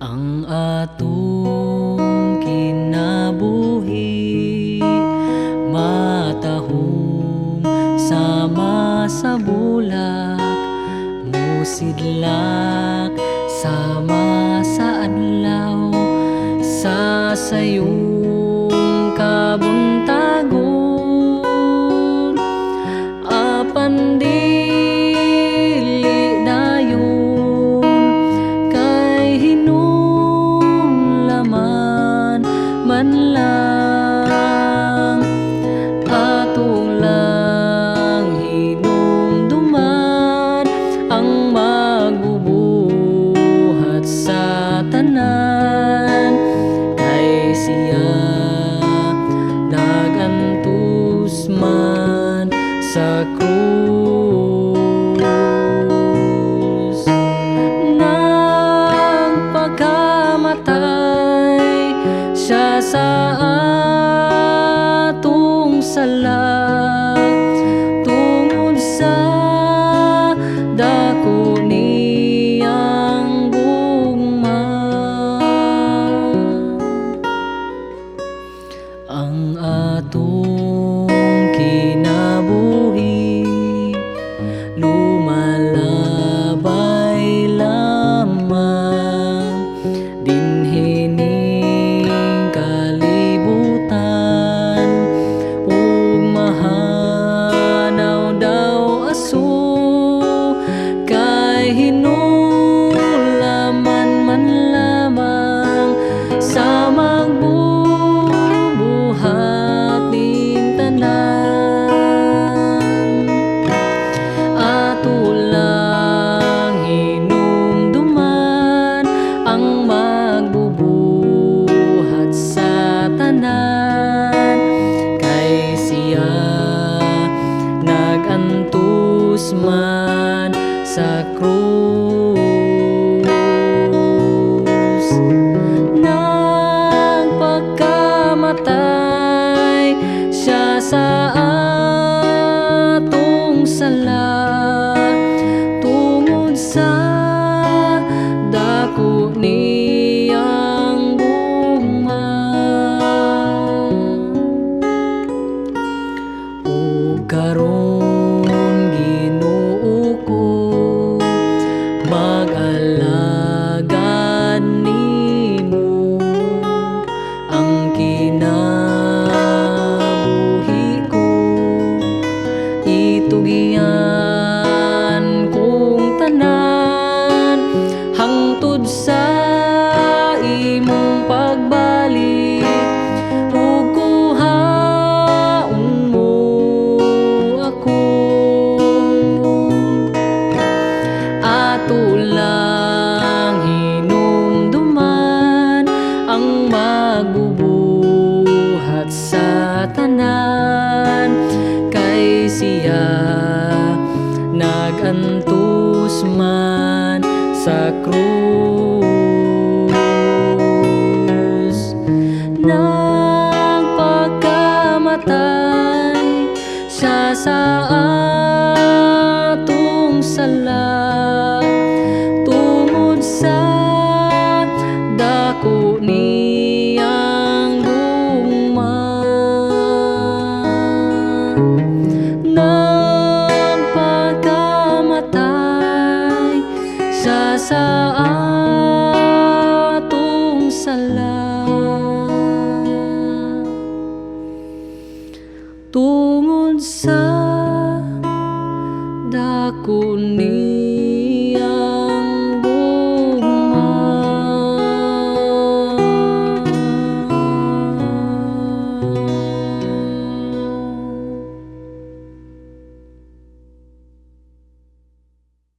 Ang atong kinabuhi matahom sama sa bulak, musidlak sama sa adlaw, sa sayong kabuntagon. Apan dili dayon kay hinumlaman man lang, atong lang hinumduman ang magbubuhat sa tanan. Kay siya nagantus man sa krus, nagpakamatay siya sa atong sala, tungod sa dako niyang gugma. Ang atong kinabuhi lumalabay lamang dinhining kalibutan, ug mahanaw daw aso kay hinulaman man lamang sa magbubuhat ning tanan. Ato lang hinumduman ang magbubuhat sa tanan, kay siya nagantus man sa krus, nagpakamatay siya sa atong sala, tungod sa dako niyang gugma. Ug karon Ginoo ko, mag-alagad nimo ang kinabuhi ko, itugyan kong tanan hangtod sa imong pagbalik, ug kuhaon mo ako. Ato lang hinumduman ang magbubuhat sa tanan, kay siya nagantus man sa krus, nagpakamatay siya sa atong sala, tungod sa dako niyang gugma. Nagpakamatay siya sa atong sala, tungod sa dako ni